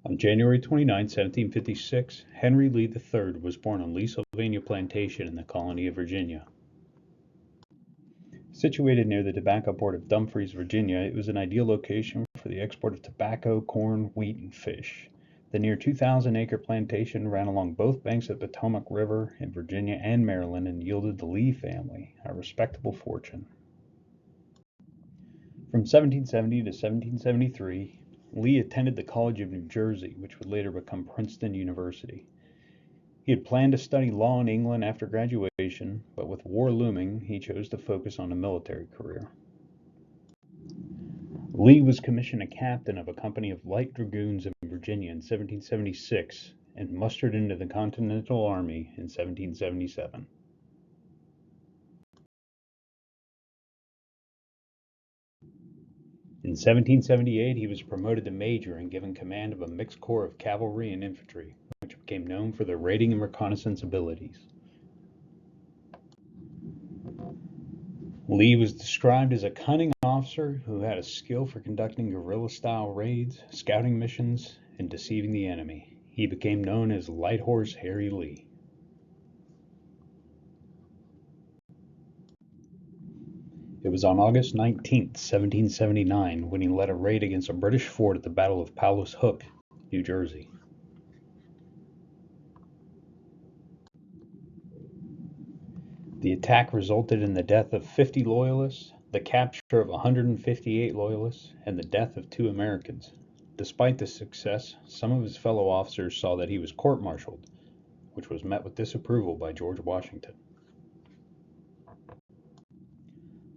On January 29, 1756, Henry Lee III was born on Lee, Sylvania Plantation in the colony of Virginia. Situated near the tobacco port of Dumfries, Virginia, it was an ideal location for the export of tobacco, corn, wheat, and fish. The near 2,000-acre plantation ran along both banks of the Potomac River in Virginia and Maryland and yielded the Lee family a respectable fortune. From 1770 to 1773, Lee attended the College of New Jersey, which would later become Princeton University. He had planned to study law in England after graduation, but with war looming, he chose to focus on a military career. Lee was commissioned a captain of a company of light dragoons in Virginia in 1776 and mustered into the Continental Army in 1777. In 1778, he was promoted to major and given command of a mixed corps of cavalry and infantry, which became known for their raiding and reconnaissance abilities. Lee was described as a cunning officer who had a skill for conducting guerrilla-style raids, scouting missions, and deceiving the enemy. He became known as Light Horse Harry Lee. It was on August 19, 1779, when he led a raid against a British fort at the Battle of Palos Hook, New Jersey. The attack resulted in the death of 50 Loyalists, the capture of 158 Loyalists, and the death of 2 Americans. Despite the success, some of his fellow officers saw that he was court-martialed, which was met with disapproval by George Washington.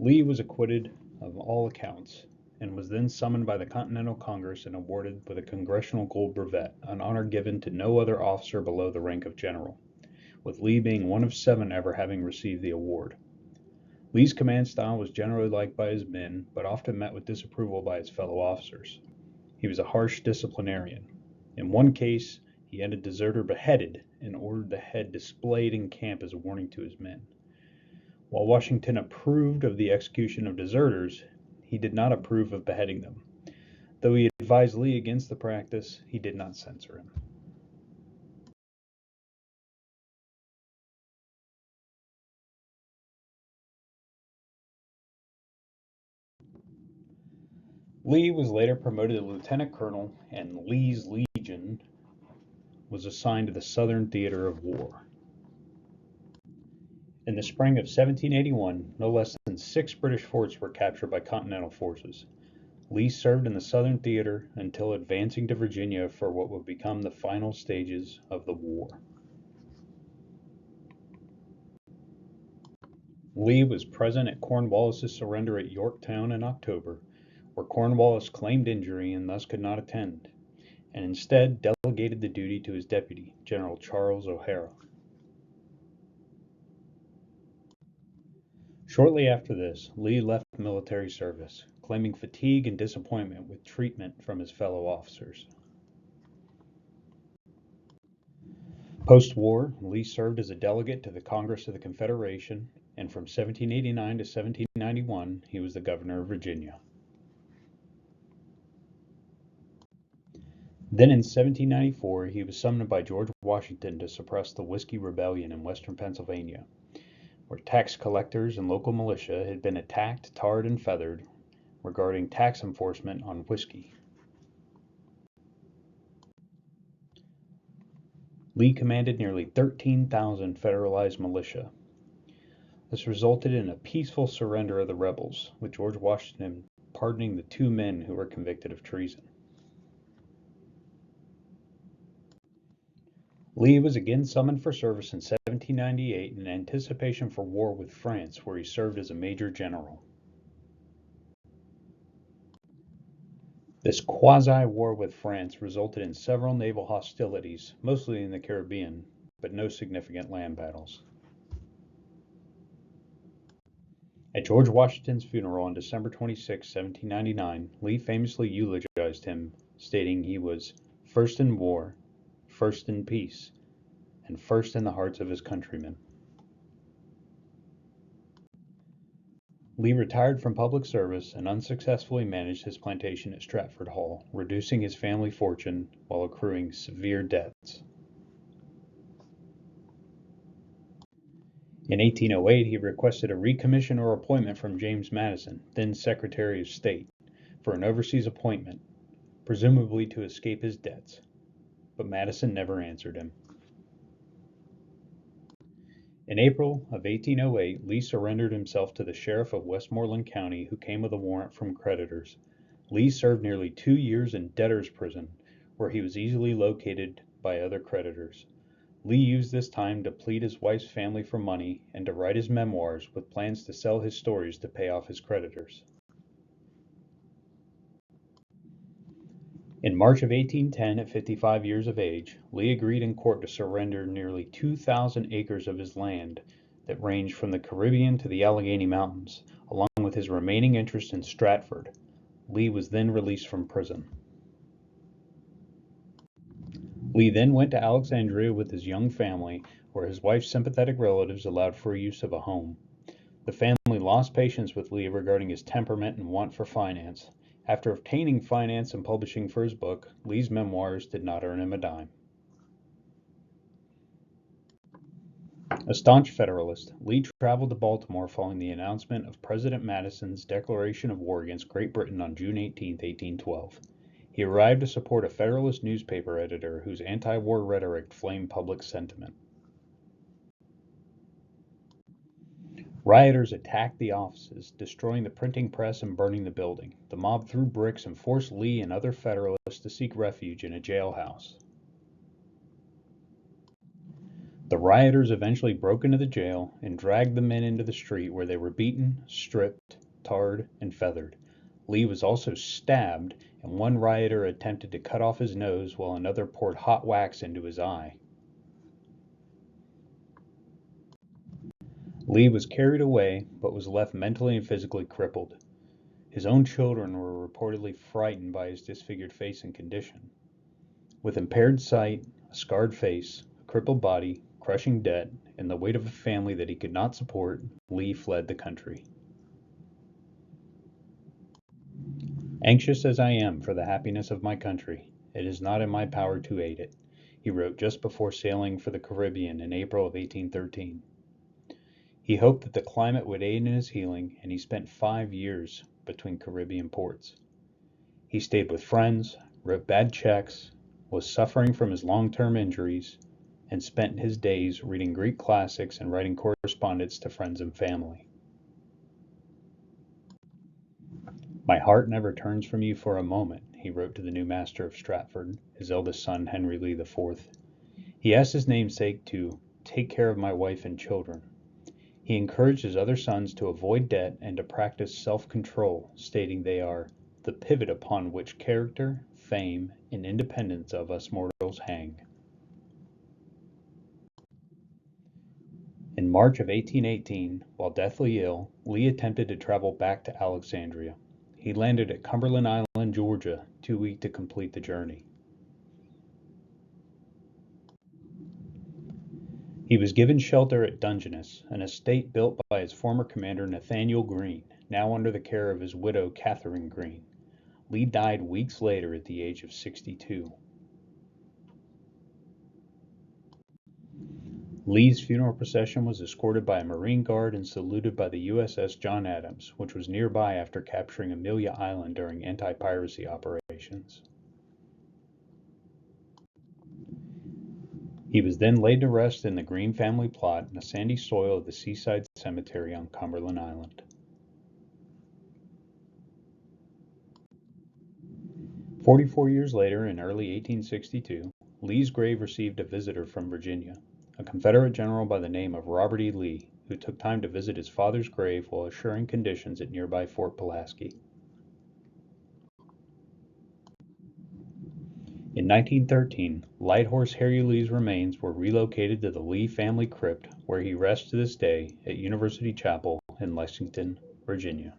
Lee was acquitted of all accounts and was then summoned by the Continental Congress and awarded with a Congressional Gold Brevet, an honor given to no other officer below the rank of general, with Lee being one of 7 ever having received the award. Lee's command style was generally liked by his men, but often met with disapproval by his fellow officers. He was a harsh disciplinarian. In one case, he had a deserter beheaded and ordered the head displayed in camp as a warning to his men. While Washington approved of the execution of deserters, he did not approve of beheading them. Though he advised Lee against the practice, he did not censor him. Lee was later promoted to lieutenant colonel, and Lee's Legion was assigned to the Southern Theater of War. In the spring of 1781, no less than 6 British forts were captured by Continental forces. Lee served in the Southern Theater until advancing to Virginia for what would become the final stages of the war. Lee was present at Cornwallis's surrender at Yorktown in October, where Cornwallis claimed injury and thus could not attend, and instead delegated the duty to his deputy, General Charles O'Hara. Shortly after this, Lee left military service, claiming fatigue and disappointment with treatment from his fellow officers. Post-war, Lee served as a delegate to the Congress of the Confederation, and from 1789 to 1791, he was the governor of Virginia. Then in 1794, he was summoned by George Washington to suppress the Whiskey Rebellion in western Pennsylvania, where tax collectors and local militia had been attacked, tarred, and feathered regarding tax enforcement on whiskey. Lee commanded nearly 13,000 federalized militia. This resulted in a peaceful surrender of the rebels, with George Washington pardoning the 2 men who were convicted of treason. Lee was again summoned for service in 1798 in anticipation for war with France, where he served as a major general. This quasi-war with France resulted in several naval hostilities, mostly in the Caribbean, but no significant land battles. At George Washington's funeral on December 26, 1799, Lee famously eulogized him, stating he was first in war, first in peace, and first in the hearts of his countrymen. Lee retired from public service and unsuccessfully managed his plantation at Stratford Hall, reducing his family fortune while accruing severe debts. In 1808, he requested a recommission or appointment from James Madison, then Secretary of State, for an overseas appointment, presumably to escape his debts, but Madison never answered him. In April of 1808, Lee surrendered himself to the sheriff of Westmoreland County, who came with a warrant from creditors. Lee served nearly 2 years in debtor's prison, where he was easily located by other creditors. Lee used this time to plead his wife's family for money and to write his memoirs, with plans to sell his stories to pay off his creditors. In March of 1810, at 55 years of age, Lee agreed in court to surrender nearly 2,000 acres of his land that ranged from the Caribbean to the Allegheny Mountains, along with his remaining interest in Stratford. Lee was then released from prison. Lee then went to Alexandria with his young family, where his wife's sympathetic relatives allowed free use of a home. The family lost patience with Lee regarding his temperament and want for finance. After obtaining finance and publishing for his book, Lee's memoirs did not earn him a dime. A staunch Federalist, Lee traveled to Baltimore following the announcement of President Madison's declaration of war against Great Britain on June 18, 1812. He arrived to support a Federalist newspaper editor whose anti-war rhetoric flamed public sentiment. Rioters attacked the offices, destroying the printing press and burning the building. The mob threw bricks and forced Lee and other Federalists to seek refuge in a jailhouse. The rioters eventually broke into the jail and dragged the men into the street, where they were beaten, stripped, tarred, and feathered. Lee was also stabbed, and one rioter attempted to cut off his nose while another poured hot wax into his eye. Lee was carried away, but was left mentally and physically crippled. His own children were reportedly frightened by his disfigured face and condition. With impaired sight, a scarred face, a crippled body, crushing debt, and the weight of a family that he could not support, Lee fled the country. Anxious as I am for the happiness of my country, it is not in my power to aid it, he wrote just before sailing for the Caribbean in April of 1813. He hoped that the climate would aid in his healing, and he spent 5 years between Caribbean ports. He stayed with friends, wrote bad checks, was suffering from his long-term injuries, and spent his days reading Greek classics and writing correspondence to friends and family. My heart never turns from you for a moment, he wrote to the new master of Stratford, his eldest son, Henry Lee IV. He asked his namesake to take care of my wife and children. He encouraged his other sons to avoid debt and to practice self-control, stating they are the pivot upon which character, fame, and independence of us mortals hang. In March of 1818, while deathly ill, Lee attempted to travel back to Alexandria. He landed at Cumberland Island, Georgia, too weak to complete the journey. He was given shelter at Dungeness, an estate built by his former commander Nathaniel Greene, now under the care of his widow Catherine Greene. Lee died weeks later at the age of 62. Lee's funeral procession was escorted by a Marine Guard and saluted by the USS John Adams, which was nearby after capturing Amelia Island during anti-piracy operations. He was then laid to rest in the Greene family plot in the sandy soil of the Seaside Cemetery on Cumberland Island. 44 years later, in early 1862, Lee's grave received a visitor from Virginia, a Confederate general by the name of Robert E. Lee, who took time to visit his father's grave while assuring conditions at nearby Fort Pulaski. In 1913, Light Horse Harry Lee's remains were relocated to the Lee family crypt, where he rests to this day at University Chapel in Lexington, Virginia.